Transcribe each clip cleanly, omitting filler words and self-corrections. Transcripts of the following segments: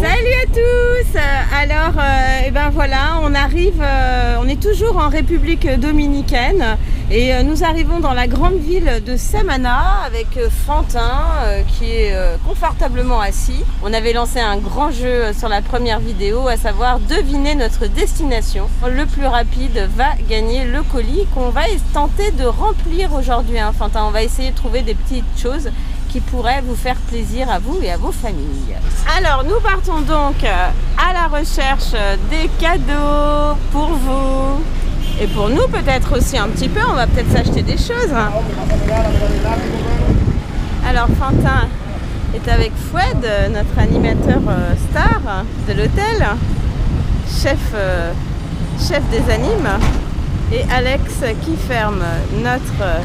Salut à tous. Alors, ben voilà, on arrive, on est toujours en République dominicaine et nous arrivons dans la grande ville de Samana avec Fantin qui est confortablement assis. On avait lancé un grand jeu sur la première vidéo, à savoir deviner notre destination. Le plus rapide va gagner le colis qu'on va tenter de remplir aujourd'hui, hein, Fantin. On va essayer de trouver des petites choses qui pourrait vous faire plaisir à vous et à vos familles. Alors nous partons donc à la recherche des cadeaux pour vous et pour nous peut-être aussi un petit peu, on va peut-être s'acheter des choses. Alors Fantin est avec Foued, notre animateur star de l'hôtel, chef des animes, et Alex qui ferme notre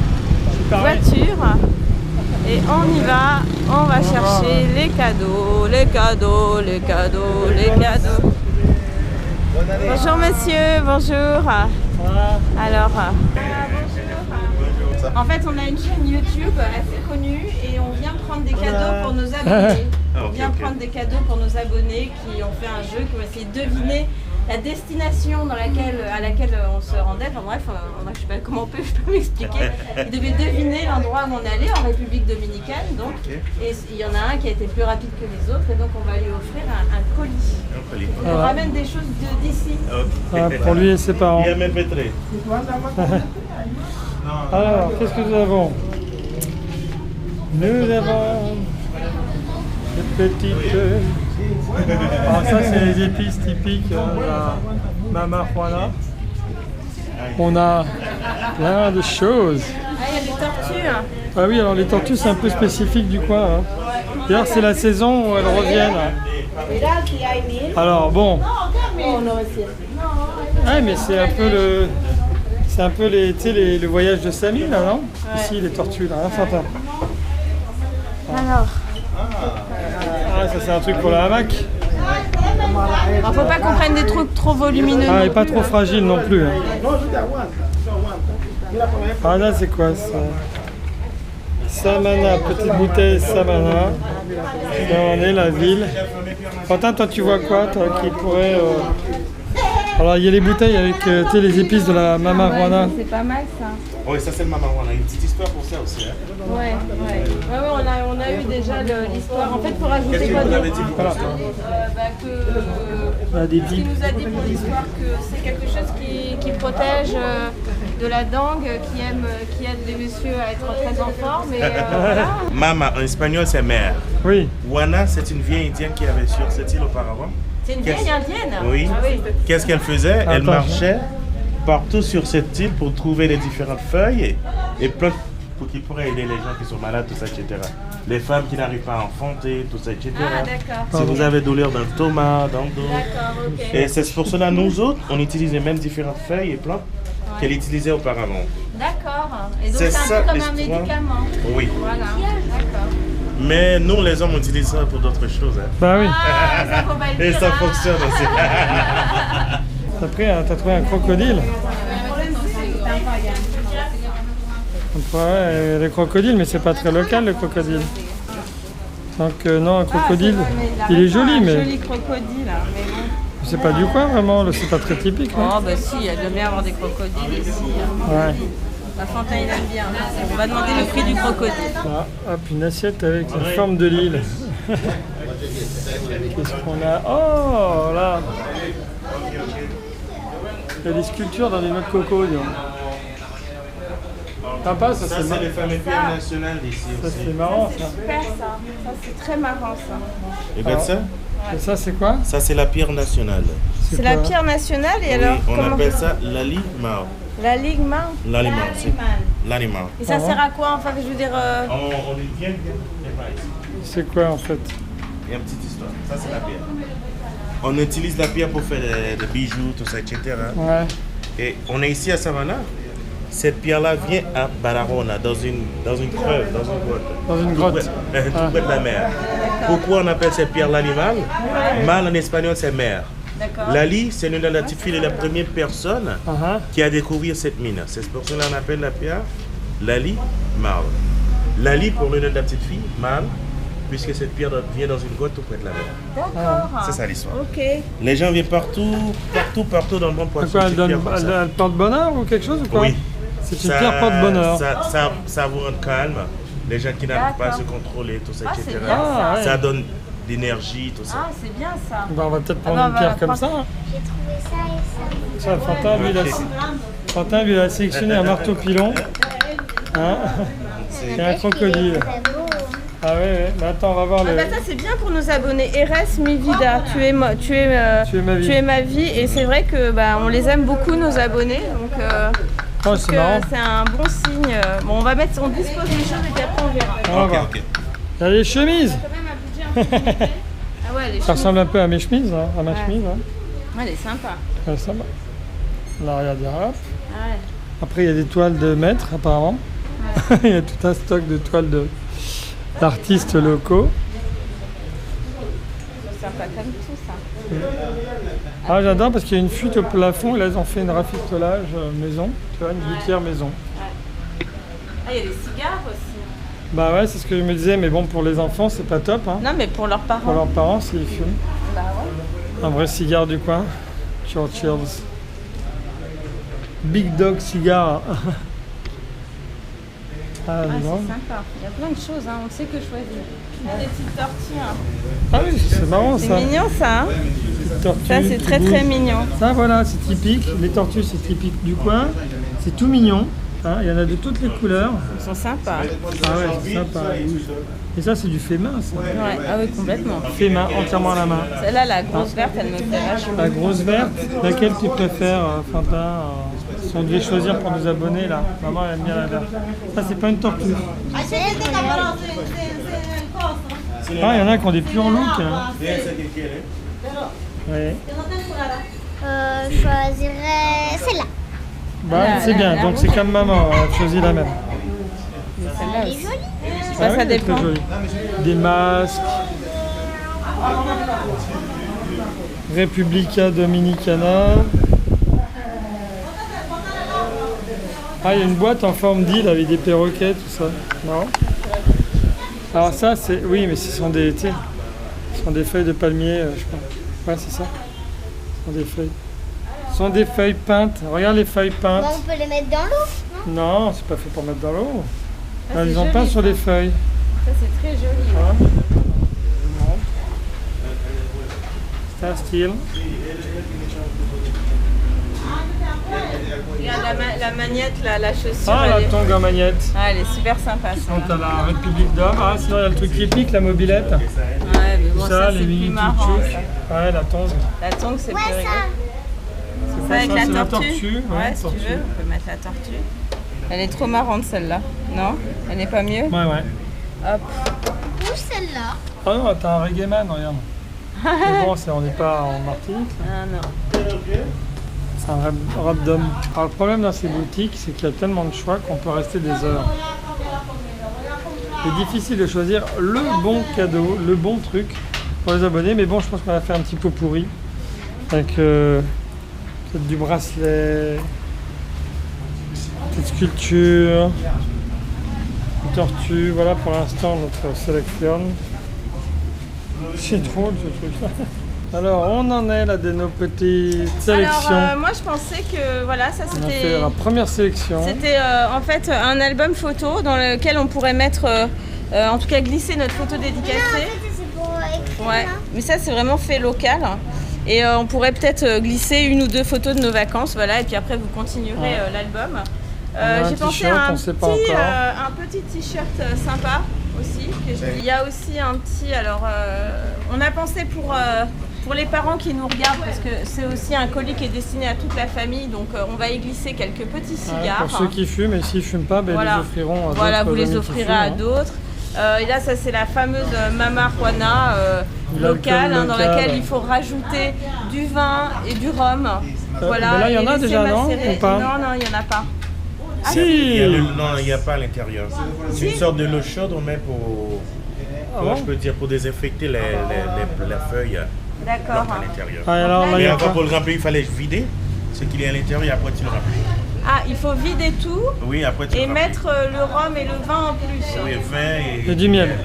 voiture. Et on y va, on va chercher les cadeaux, les cadeaux, les cadeaux, les cadeaux. Bonjour monsieur, bonjour. Alors, en fait on a une chaîne YouTube assez connue et on vient prendre des cadeaux pour nos abonnés. On vient prendre des cadeaux pour nos abonnés qui ont fait un jeu, qui ont essayé de deviner la destination à laquelle on se rendait. Enfin bref, je sais pas comment je peux m'expliquer. Ils devaient deviner l'endroit où on allait en République dominicaine. Donc, et il y en a un qui a été plus rapide que les autres et donc on va lui offrir un colis. On ramène des choses d'ici. Pour lui et ses parents. Alors, qu'est-ce que nous avons? Nous avons des petites... Alors ça c'est les épices typiques de la Mama Juana. On a plein de choses. Ah, il y a des tortues. Ah oui, alors les tortues c'est un peu spécifique du coin. Hein. D'ailleurs c'est la saison où elles reviennent. Alors bon. Ouais, mais c'est un peu le... C'est un peu le voyage de Samy là, non? Ouais. Ici les tortues là, hein, Fantin. Alors. Ah, ça c'est un truc pour la hamac. Alors faut pas qu'on prenne des trucs trop volumineux. Ah, et pas trop fragile non plus. Hein. Ah là c'est quoi ça? Samana, petite bouteille Samana. Là on est la ville. Fantin, toi tu vois quoi toi qui pourrait... Alors il y a les bouteilles avec les épices de la Mama Juana. C'est pas mal ça. Oui, ça c'est le Mama Juana. Une petite histoire pour ça aussi. Hein. Ouais, on a eu déjà l'histoire. En fait, il faut rajouter quoi d'autre? Des Il nous a dit pour l'histoire que c'est quelque chose qui protège de la dengue, qui aide les messieurs à être très en forme. Et, voilà. Mama en espagnol c'est mère. Oui. Juana c'est une vieille indienne qui avait sur cette île auparavant. C'est une vieille indienne? Oui. Ah, oui. Qu'est-ce qu'elle faisait? Elle marchait partout sur cette île pour trouver les différentes feuilles et plantes qui pourraient aider les gens qui sont malades, tout ça, etc. Les femmes qui n'arrivent pas à enfanter, tout ça, etc. Ah, d'accord. Si vous avez douleur dans le stomac, dans le dos. D'accord, ok. Et c'est pour cela, nous autres, on utilise les mêmes différentes feuilles et plantes qu'elle utilisait auparavant. D'accord. Et donc c'est un peu comme un médicament. Oui. Voilà, d'accord. Mais nous, les hommes, on utilise ça pour d'autres choses. Hein. Bah oui. Ah, ça faut pas le Et dire, ça hein. fonctionne aussi. T'as trouvé un crocodile? Ouais, le crocodile, mais c'est pas très local le crocodile. Donc non, un crocodile, il est joli, mais... Joli crocodile, mais bon. C'est pas du coin vraiment, c'est pas très typique. Non? Oh bah si, il y a de bien avoir des crocodiles ici. Hein. Ouais. La Fantin il aime bien. On va demander le prix du crocodile. Ah, hop, une assiette avec la forme de l'île. Qu'est-ce qu'on a? Oh là! Il y a des sculptures dans des noix de coco. Sympa, ça c'est les familles pierres nationales d'ici aussi. C'est marrant ça. Super ça. Ça c'est très marrant ça. Regarde ça. Et ça c'est quoi? Ça c'est la pierre nationale. C'est la pierre nationale et Oui, alors on appelle ça l'ali mao. La ligma. L'aliment, c'est l'aliment. Et ça sert à quoi enfin je veux dire On vient C'est quoi en fait? Il y a une petite histoire. Ça c'est la pierre. On utilise la pierre pour faire des bijoux, tout ça, etc. Ouais. Et on est ici à Samana. Cette pierre-là vient à Barahona, dans une creuve, dans une grotte. Dans une grotte. Tout près de la mer. Pourquoi on appelle cette pierre l'animal? Mal en espagnol, c'est mère. Lali, c'est l'une de la petite fille de la première personne qui a découvert cette mine. C'est pour cela qu'on appelle la pierre Lali Mal. Lali pour l'une de la petite fille, Mal. puisque cette pierre vient dans une grotte tout près de la mer. D'accord. C'est ça l'histoire. Ok. Les gens viennent partout dans le monde pour Pourquoi acheter elle, cette pierre comme ça. elle porte bonheur ou quelque chose ou quoi? Oui. C'est une pierre porte bonheur. Ça vous rend calme. Les gens qui n'arrivent pas à se D'accord. contrôler, tout ça, Ah, etc. c'est bien ça. ouais. Ça donne d'énergie, tout ça. Ah, c'est bien ça. Ben, on va peut-être prendre bah, une on va pierre la comme prendre. ça. Hein. J'ai trouvé ça et ça. Ça, Fantin, lui, il a sélectionné un marteau pilon. Hein? Et un crocodile. Très beau. Ah ouais. Mais attends, on va voir Ah le... bah ça c'est bien pour nos abonnés. Eres mi vida, tu es ma vie. Tu es ma vie. Et c'est vrai que bah, on les aime beaucoup nos abonnés. Donc Oh, c'est marrant. c'est un bon signe. Bon, on dispose les choses et puis après on verra. On va voir. Ok. Il y a les chemises. Quand même un budget un peu limité. Ah ouais, les Ça choses. ressemble un peu à mes chemises, hein, à ma chemise. Hein. Ouais, elle est sympa. Ouais, ça va. Là, regardez, hop. Ah ouais. Après, il y a des toiles de maître, apparemment. Il y a tout un stock de toiles d'artistes locaux. C'est sympa comme tout ça. Ah, j'adore parce qu'il y a une fuite au plafond et là, ils ont fait une rafistolage maison. Tu vois, une gouttière maison. Ah, il y a des cigares aussi. Bah ouais, c'est ce que je me disais, mais bon, pour les enfants, c'est pas top. Hein. Non, mais pour leurs parents. Pour leurs parents, s'ils fument. Bah ouais. Un vrai cigare du coin. Churchill's. Big Dog Cigar. Ah, Ah, dis donc. c'est sympa. Il y a plein de choses, hein. On sait que choisir. Il y a des petites tortues. Hein. Ah oui, c'est marrant C'est ça. mignon ça. Hein. Petite tortue Ça, c'est qui très bouge. très mignon. Ça, voilà, c'est typique. Les tortues, c'est typique du coin. C'est tout mignon. Hein, il y en a de toutes les couleurs. Ils sont sympas. Ah ouais, c'est sympa. Et ça, c'est du fait main, ça. Ouais, ah oui, complètement. Fait main, entièrement à la main. Celle-là, la grosse verte, elle me plaît vachement. La grosse verte, laquelle tu préfères, Fantin si on devait choisir pour nos abonnés, là. Maman, elle aime bien la verte. Ça, c'est pas une tortue. Ah, Ah, il y en a qui ont des purs looks. Hein. Ouais. je choisirais celle-là. Bah, c'est bien, donc c'est comme maman, elle a choisi la même. Mais celle-là Elle est aussi. jolie. Bah, Ah ça oui, elle est dépend. très jolie. Des masques. Republica Dominicana. Ah, il y a une boîte en forme d'île avec des perroquets, tout ça. Non. Alors ça, c'est... Oui, mais ce sont des... tu sais, ce sont des feuilles de palmier, je crois. Ouais, c'est ça. Ce sont des feuilles. Ce sont des feuilles peintes. Regarde les feuilles peintes. Bon, on peut les mettre dans l'eau. Non, c'est pas fait pour mettre dans l'eau. Ah, Ils c'est ont peint joli, sur ça. les feuilles. Ça, c'est très joli. Hein. Star Steel. Regarde la magnette, la chaussure. Ah, elle la est... tongue en magnette. Ah, elle est super sympa. Ça. Quand t'as la République d'Homme. Ah, sinon il y a le truc typique, la mobilette. Ouais, mais bon, ça, les c'est mini plus marrant. tuk-tuk. Ça. Ouais, la tongue. La tongue, c'est Ouais, plus rigolo. ça. Ça, avec ça, la c'est la tortue. tortue, ouais, Ouais, si tortue. tu veux, on peut mettre la tortue. Elle est trop marrante, celle-là. Non? Elle n'est pas mieux? Ouais, ouais. Hop. Ou celle-là. Ah non, t'as un reggae man, regarde. Mais bon, on n'est pas en Martinique. Ah non. C'est un robe d'homme. Alors le problème dans ces boutiques, c'est qu'il y a tellement de choix qu'on peut rester des heures. C'est difficile de choisir le bon cadeau, le bon truc pour les abonnés. Mais bon, je pense qu'on va faire un petit pot pourri. Avec peut-être du bracelet, petite sculpture, une tortue. Voilà pour l'instant notre sélection. C'est drôle ce truc-là. Alors, on en est là de nos petites sélections. Alors, moi, je pensais que voilà, ça On a c'était. fait la première sélection. C'était en fait un album photo dans lequel on pourrait mettre, en tout cas glisser notre photo En dédicacée. fait, c'est pour écrire. Ouais, là. mais ça c'est vraiment fait local. Et on pourrait peut-être glisser une ou deux photos de nos vacances, voilà, et puis après vous continuerez Ouais. l'album. On a un J'ai pensé t-shirt, à on sait pas encore. un petit t-shirt sympa aussi. Il y a aussi un petit, alors on a pensé pour les parents qui nous regardent, parce que c'est aussi un colis qui est destiné à toute la famille, donc on va y glisser quelques petits Ouais, cigares. pour ceux qui fument, et s'ils ne fument pas, ben, Voilà. ils les offriront à d'autres Voilà, vous les amis qui offrirez fument, à hein. d'autres. Et là, ça c'est la fameuse Mama Juana L'alcool locale, hein, dans local. laquelle il faut rajouter du vin et du rhum. Voilà. mais là, il y en et a laisser déjà, non, macérer. ou pas Non, non, il n'y en a pas. Ah, Si. Non, il n'y a pas à l'intérieur. C'est une sorte de l'eau chaude, on met pour, bon je peux dire, pour désinfecter la feuille D'accord. à l'intérieur. Ah, alors, là, il y Et a encore pas. pour le remplir, il fallait vider ce qu'il y a à l'intérieur et après tu le remplis. Ah, il faut vider tout Oui, après tu et remplis. mettre le rhum et le vin en plus. Oui, vin Et du miel.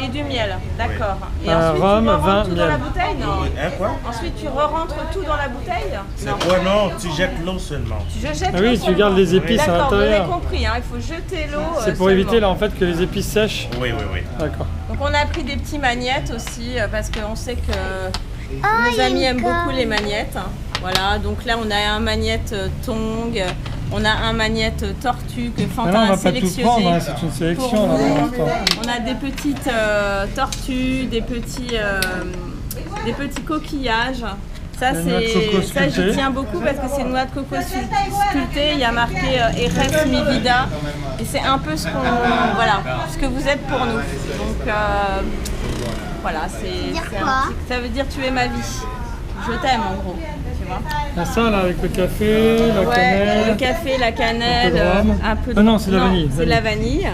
Et du miel, d'accord. Et Rhum, tu vin, re-rentres tout dans miel. la bouteille, non? Hein, quoi? Ensuite, tu re-rentres tout dans la bouteille? Non. Ouais, non, tu jettes l'eau seulement. Je jette Ah l'eau oui, tu seulement. gardes les épices à D'accord, vous avez l'intérieur. compris, hein, il faut jeter l'eau. C'est pour éviter là en fait que les épices sèchent. Oui, oui, oui. D'accord. Donc on a pris des petits magnettes aussi parce qu'on sait que Ah, il nos y a amis une aiment beaucoup corne. les magnettes. Voilà, donc là on a un magnette tong, on a un magnette tortue que Maintenant Fantin on a va pas tout sélectionné. prendre, hein, c'est une sélection là pour l'instant. On a des petites tortues, des petits coquillages. Ça, Des noix de coco ça j'y sculptées. tiens beaucoup parce que c'est noix de coco sculptée. Il y a marqué Eres mi vida et c'est un peu ce que vous êtes pour nous. Donc voilà, ça veut dire tu es ma vie. Je t'aime en gros. Tu vois. Ah, ça là avec le café, la Ouais, cannelle. le café, la cannelle, un peu de rhum. un peu de... Ah non, c'est de la vanille. C'est de la vanille.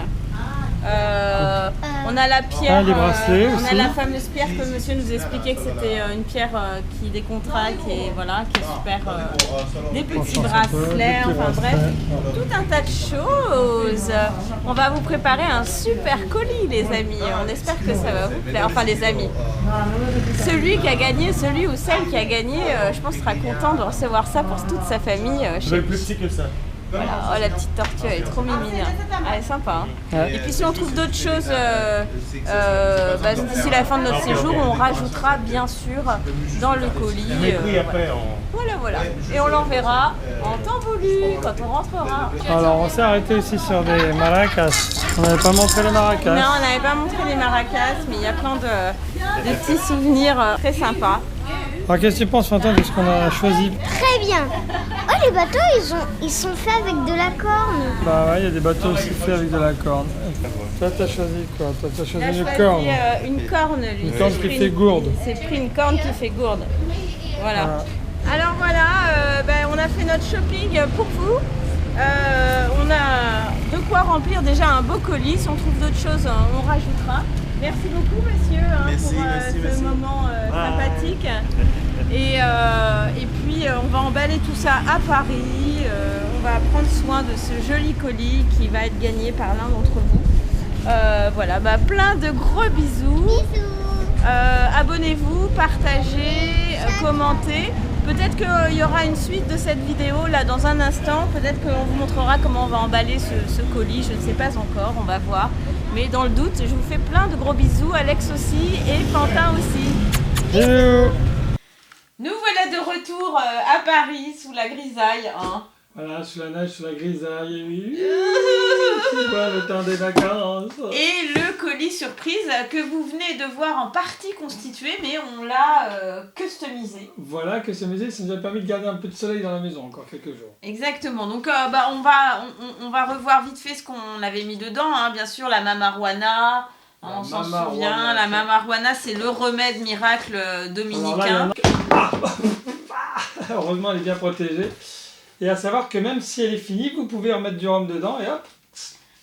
On a la pierre, Ah, les bracelets on a aussi. la fameuse pierre que monsieur nous expliquait que c'était une pierre qui décontracte et voilà, qui est super. Des petits bracelets, enfin bref, tout un tas de choses. On va vous préparer un super colis, les amis. On espère que ça va vous plaire. Enfin, les amis. Celui qui a gagné, celui ou celle qui a gagné, je pense sera content de recevoir ça pour toute sa famille. Je Chez veux plus petit que ça. voilà. Oh, la petite tortue, elle est trop mimine. Elle est sympa. Hein. Ouais. Et puis si on trouve d'autres choses d'ici la fin de notre séjour, on rajoutera bien sûr dans le colis. Mais oui, voilà. après, on... Voilà. Et on l'enverra en temps voulu quand on rentrera. Alors on s'est arrêté aussi sur des maracas. On n'avait pas montré les maracas. Non, on n'avait pas montré les maracas, mais il y a plein de petits souvenirs très sympas. Alors qu'est-ce que tu penses Fantin de ce qu'on a choisi? Très bien. Oh, les bateaux, ils sont faits avec de la corne. Bah ouais, il y a des bateaux aussi faits avec de la corne. Toi t'as choisi quoi? Toi t'as Il choisi a une choisi corne. une corne, lui. Une corne Il s'est qui pris fait gourde. Il s'est pris une corne qui fait gourde. Voilà. Voilà. Alors voilà, on a fait notre shopping pour vous. On a de quoi remplir déjà un beau colis. Si on trouve d'autres choses, on rajoutera. Merci beaucoup, monsieur, Merci, pour merci, ce merci. moment sympathique. Et puis, on va emballer tout ça à Paris. On va prendre soin de ce joli colis qui va être gagné par l'un d'entre vous. Voilà, plein de gros bisous. Abonnez-vous, partagez, commentez. Peut-être qu'il y aura une suite de cette vidéo là dans un instant. Peut-être qu'on vous montrera comment on va emballer ce colis. Je ne sais pas encore, on va voir. Mais dans le doute, je vous fais plein de gros bisous. Alex aussi et Fantin aussi. Hello. Nous voilà de retour à Paris sous la grisaille. Hein. Voilà, sous la neige, sous la grisaille, oui. Tu vois le temps des vacances. Et le colis surprise que vous venez de voir en partie constitué, mais on l'a customisé. Voilà que ce musée, ça nous a permis de garder un peu de soleil dans la maison encore quelques jours. Exactement. Donc on va revoir vite fait ce qu'on avait mis dedans. Hein. Bien sûr, la mamaruana. On s'en souvient. La mamaruana, c'est le remède miracle dominicain. Heureusement, elle est bien protégée. Et à savoir que même si elle est finie, vous pouvez remettre du rhum dedans et hop.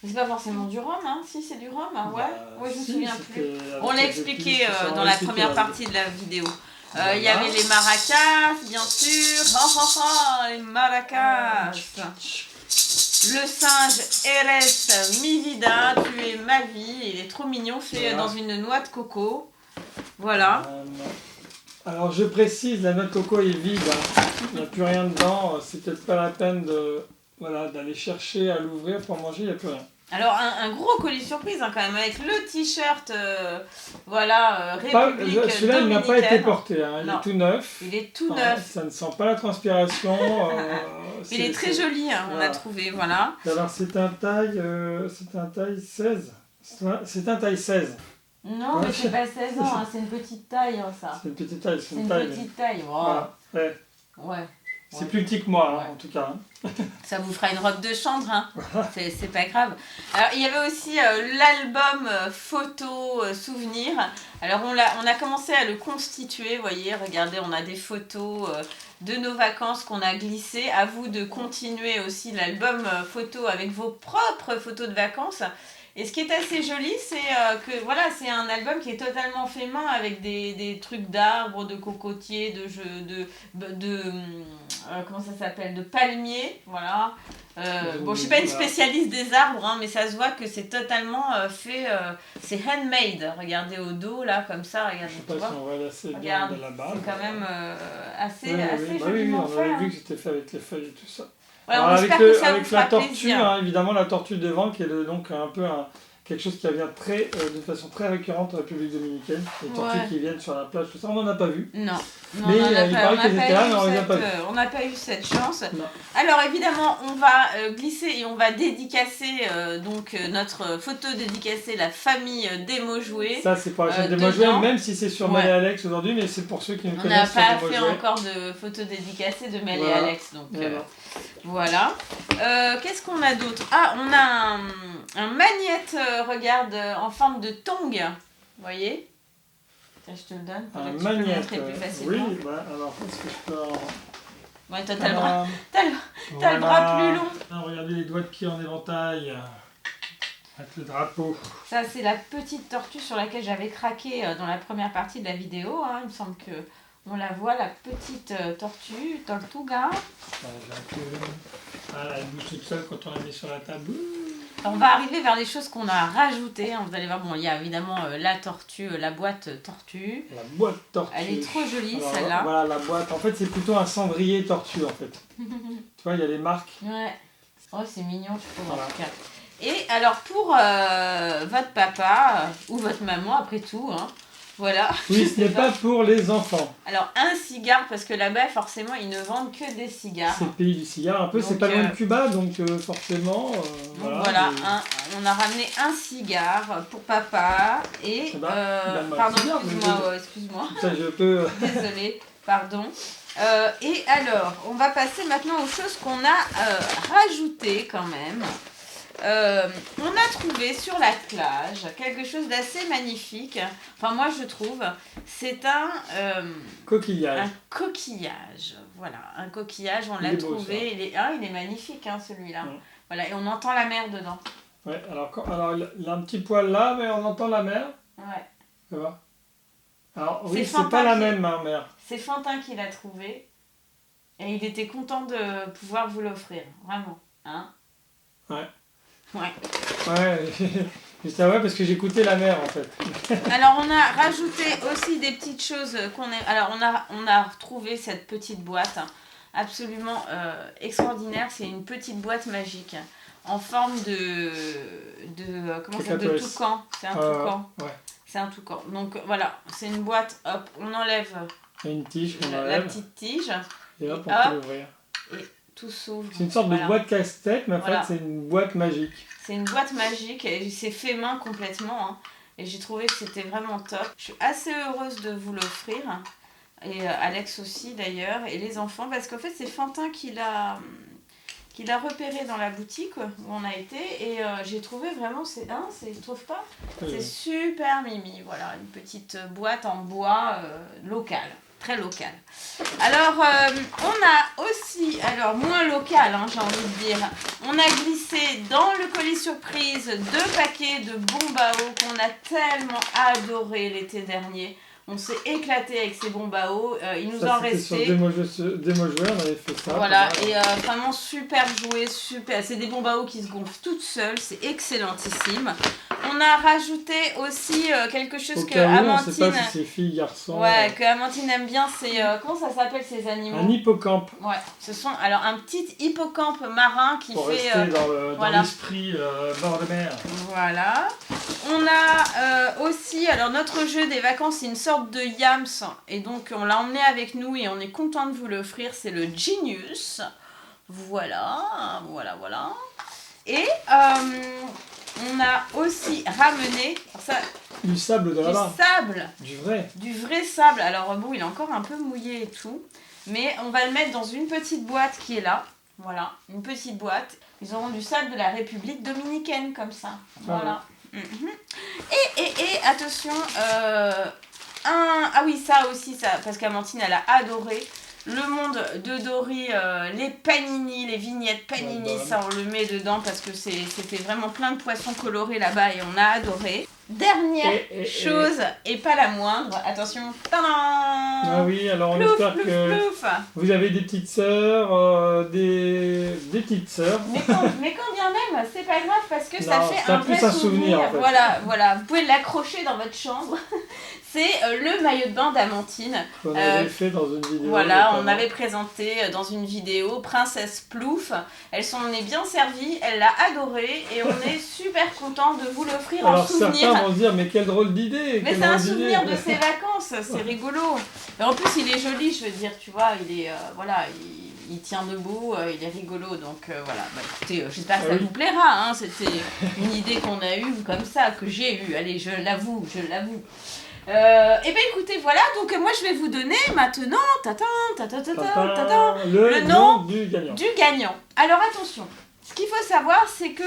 C'est pas forcément du rhum, hein? Si, c'est du rhum, hein? Ouais. Ouais, je me si, souviens c'était plus. avec On l'a les expliqué épices, ça, on dans l'a la expliqué première dans la partie de la vidéo. Il Voilà. y avait les maracas, bien sûr. Les maracas. Le singe Eres mi vida, tu es ma vie. Il est trop mignon, fait Voilà. dans une noix de coco. Voilà. Alors je précise, la noix de coco est vide. Hein. Il n'y a plus rien dedans. C'est peut-être pas la peine d'aller chercher à l'ouvrir pour manger, il n'y a plus rien. Alors un gros colis surprise hein, quand même avec le t-shirt République Celui-là il n'a pas été dominicaine. porté, hein. Il Non. est tout neuf. Il est tout Ouais, neuf. ça ne sent pas la transpiration. Il est très joli, hein, on a voilà. trouvé, voilà. Alors c'est un taille 16. C'est un taille 16. Non, mais c'est pas 16 ans, hein, c'est une petite taille, hein, ça. C'est une petite taille. C'est une petite taille, wow. Voilà. Ouais. Ouais. C'est plus petit que moi, hein, Ouais. en tout cas. Hein. Ça vous fera une robe de chambre, hein. C'est pas grave. Alors, il y avait aussi l'album photo souvenir. Alors, on a commencé à le constituer, vous voyez, regardez, on a des photos de nos vacances qu'on a glissées. À vous de continuer aussi l'album photo avec vos propres photos de vacances. Et ce qui est assez joli, c'est que voilà, c'est un album qui est totalement fait main avec des trucs d'arbres, de cocotiers, comment ça s'appelle, de palmiers, voilà. Bon, je suis pas une spécialiste des arbres, hein, mais ça se voit que c'est totalement fait, c'est handmade. Regardez au dos là, comme ça, regardez. Je sais pas si on voit assez bien de là-bas. C'est quand même assez oui, joliment fait. On avait vu que c'était fait avec les feuilles et tout ça. Voilà, alors, on espère que ça vous fera la tortue, plaisir. hein, évidemment la tortue devant, qui est donc un peu quelque chose qui revient de façon très récurrente en République dominicaine. Les tortues qui viennent sur la plage, tout ça, on n'en a pas vu. Non, mais il paraît qu'elles étaient là, mais on les a pas vues. On n'a pas eu cette chance. Non. Alors évidemment, on va glisser et on va dédicacer notre photo dédicacée, la famille Démo Jouet. Ça, c'est pour la chaîne Démo Jouet, même si c'est sur Mel et Alex aujourd'hui, mais c'est pour ceux qui ne connaissent pas. On n'a pas fait encore de photo dédicacée de Mel et Alex, donc voilà. Qu'est-ce qu'on a d'autre? Ah, on a un magnète, regarde, en forme de tongue. Vous voyez? Tiens, je te le donne pour que tu peux le montrer plus facilement. Oui, bah, alors, est-ce que je peux en... Ouais, toi, t'as le bras plus long. Ah, regardez les doigts de pied en éventail. Avec le drapeau. Ça, c'est la petite tortue sur laquelle j'avais craqué dans la première partie de la vidéo. Hein. Il me semble que on la voit, la petite tortue, Tortuga. Elle bouge toute seule quand on la met sur la table. On va arriver vers les choses qu'on a rajoutées. Hein. Vous allez voir, bon, il y a évidemment la tortue, la boîte tortue. La boîte tortue. Elle est trop jolie, celle-là. Voilà, la boîte. En fait, c'est plutôt un cendrier tortue, en fait. Tu vois, il y a les marques. Ouais. Oh, c'est mignon, je trouve, en tout cas. Et alors, pour votre papa, ou votre maman, après tout, hein, voilà. Oui, ce n'est pas pour les enfants. Alors, un cigare, parce que là-bas, forcément, ils ne vendent que des cigares. C'est le pays du cigare, un peu, c'est pas loin de Cuba, donc forcément... voilà, on a ramené un cigare pour papa, et... pardon, excuse-moi. Ça, je peux... Désolée, pardon. Et alors, on va passer maintenant aux choses qu'on a rajoutées quand même. On a trouvé sur la plage quelque chose d'assez magnifique. Enfin, moi je trouve, c'est un coquillage. Un coquillage. Voilà, un coquillage. On l'a trouvé. Il est magnifique, hein, celui-là. Ouais. Voilà, et on entend la mer dedans. Ouais. Alors il a un petit poil là, mais on entend la mer. Ouais. Tu vois. Alors oui, c'est pas la même mer. C'est Fantin qui l'a trouvé, et il était content de pouvoir vous l'offrir, vraiment, hein. Ouais. Ouais. Ouais, c'est vrai parce que j'écoutais la mer en fait. Alors on a rajouté aussi des petites choses qu'on aime. Alors on a retrouvé cette petite boîte absolument extraordinaire. C'est une petite boîte magique en forme de toucan. C'est un toucan. Ouais. C'est un toucan. Donc voilà, c'est une boîte. Hop, on enlève. Il y a une tige qu'on enlève. La petite tige. Et hop, on peut l'ouvrir. Tout s'ouvre. C'est une sorte de boîte casse-tête, mais en fait c'est une boîte magique. C'est une boîte magique, et c'est fait main complètement, hein, et j'ai trouvé que c'était vraiment top. Je suis assez heureuse de vous l'offrir, et Alex aussi d'ailleurs, et les enfants, parce qu'en fait c'est Fantin qui l'a repéré dans la boutique où on a été, et j'ai trouvé vraiment, tu trouves pas ? C'est super mimi, voilà, une petite boîte en bois locale. Très local. Alors, on a aussi, moins local, hein, j'ai envie de dire, on a glissé dans le colis surprise 2 paquets de bombao qu'on a tellement adoré l'été dernier. On s'est éclaté avec ces bombao, il nous en restait. Sur Démo Jouet, on avait fait ça. Voilà, et vraiment super joué, super. C'est des bombao qui se gonflent toutes seules, c'est excellentissime. On a rajouté aussi quelque chose que Amandine... On ne sait pas si c'est fille, garçon... Ouais, que Amandine aime bien, c'est... comment ça s'appelle ces animaux ? Un hippocampe. Ouais, ce sont alors un petit hippocampe marin qui pour fait... rester dans l'esprit bord de mer. Voilà. On a aussi... Alors notre jeu des vacances, c'est une sorte de yams, et donc on l'a emmené avec nous et on est content de vous l'offrir, c'est le Genius. Voilà. Et... on a aussi ramené du sable de là-bas. Du sable. Du vrai sable. Alors bon, il est encore un peu mouillé et tout. Mais on va le mettre dans une petite boîte qui est là. Voilà, une petite boîte. Ils auront du sable de la République dominicaine comme ça. Voilà. Et attention, ah oui, ça aussi, parce qu'Amandine, elle a adoré. le monde de Dory, les panini, les vignettes panini, ça on le met dedans parce que c'était vraiment plein de poissons colorés là-bas et on a adoré. Dernière chose, et pas la moindre, attention, tadam! Ah oui, alors on Plouf, espère plouf, que plouf. vous avez des petites sœurs, des petites sœurs. Mais quand bien même, c'est pas grave parce que ça Non, fait c'est un plus vrai un souvenir, en fait. Voilà, vous pouvez l'accrocher dans votre chambre. C'est le maillot de bain d'Amantine. On avait fait dans une vidéo. Voilà, on notamment. avait présenté dans une vidéo Princesse Plouf. Elle s'en est bien servie, elle l'a adoré et on est super content de vous l'offrir en Alors souvenir. certains vont se dire, mais quelle drôle d'idée. Mais quelle c'est un drôle d'idée. souvenir de ses vacances, c'est rigolo. Mais en plus, il est joli, je veux dire, tu vois, il est il tient debout, il est rigolo, donc voilà. Bah, écoutez, j'espère que ça vous plaira, hein. C'était une idée qu'on a eue comme ça, que j'ai eue. Allez, je l'avoue. Et ben écoutez, voilà, donc moi je vais vous donner maintenant le nom du gagnant. Alors attention, ce qu'il faut savoir, c'est que,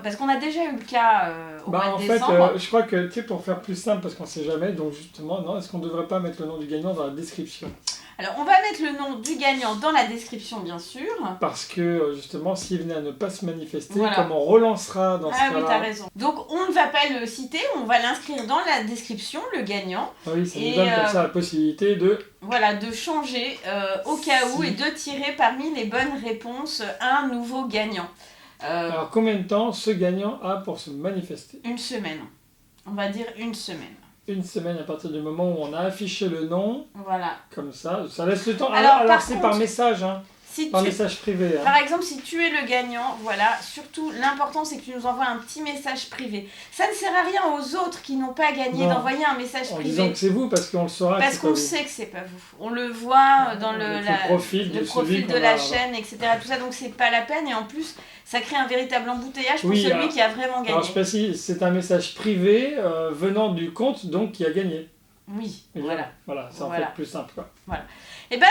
parce qu'on a déjà eu le cas au mois de décembre. Je crois que, tu sais, pour faire plus simple, parce qu'on sait jamais, donc justement, non, est-ce qu'on ne devrait pas mettre le nom du gagnant dans la description? Alors on va mettre le nom du gagnant dans la description, bien sûr. Parce que, justement, s'il venait à ne pas se manifester, Voilà. comme on relancera dans ce cas-là. Ah oui, t'as raison. Donc on ne va pas le citer, on va l'inscrire dans la description, le gagnant. Ah oui, ça nous donne comme ça la possibilité de... Voilà, de changer au cas où et de tirer parmi les bonnes réponses un nouveau gagnant. Alors combien de temps ce gagnant a pour se manifester? Une semaine. On va dire une semaine. Une semaine à partir du moment où on a affiché le nom, Voilà. comme ça laisse le temps. Alors, Alors par c'est contre, par message, hein, Si par tu... message privé. Hein. Par exemple, si tu es le gagnant, voilà, surtout l'important c'est que tu nous envoies un petit message privé. Ça ne sert à rien aux autres qui n'ont pas gagné Non. d'envoyer un message En privé. disant que c'est vous, parce qu'on le saura. Parce qu'on sait que c'est pas vous. On le voit dans le profil de la chaîne, etc. Tout ça, donc c'est pas la peine. Et en plus, ça crée un véritable embouteillage pour celui qui a vraiment gagné. Alors je précise, c'est un message privé venant du compte donc qui a gagné. Oui, Et voilà. Voilà, c'est en fait plus simple. Quoi. Voilà. Et ben,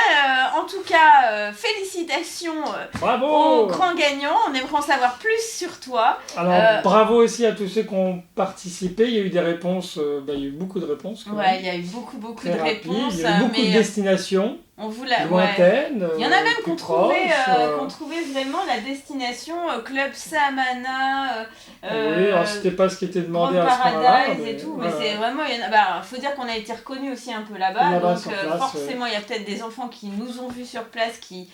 en tout cas, félicitations bravo au grand gagnant. On aimerait en savoir plus sur toi. Alors, bravo aussi à tous ceux qui ont participé. Il y a eu des réponses, il y a eu beaucoup de réponses. Ouais, il y a eu beaucoup de réponses. Il y a eu beaucoup de destinations. On vous l'a. Lointaines. Il y en a même qu'on trouvait vraiment la destination Club Samana. Oui, alors c'était pas ce qui était demandé à ce moment-là. Paradise et tout, mais c'est vraiment. Faut dire qu'on a été reconnus aussi un peu là-bas, donc forcément il y a peut-être des enfants qui nous ont vus sur place qui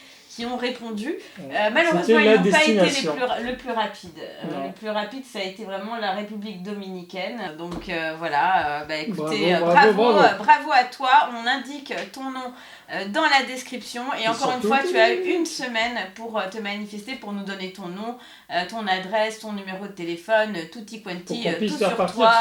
ont répondu. Malheureusement, ils n'ont pas été le plus rapide. Le plus rapide, ça a été vraiment la République dominicaine. Donc voilà, écoutez, bravo à toi. On indique ton nom dans la description. Et encore une fois, tu as eu une semaine pour te manifester, pour nous donner ton nom, ton adresse, ton numéro de téléphone, tutti quanti, tout sur toi,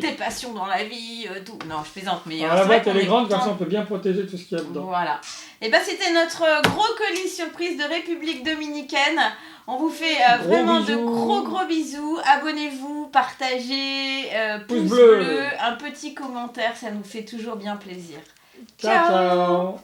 tes passions dans la vie, tout. Non, je plaisante, mais la boîte elle est grande, comme ça on peut bien protéger tout ce qu'il y a dedans. Voilà. Et ben c'était notre gros colis surprise de République dominicaine. On vous fait vraiment de gros bisous. Abonnez-vous, partagez, pouce bleu, un petit commentaire, ça nous fait toujours bien plaisir. Ciao.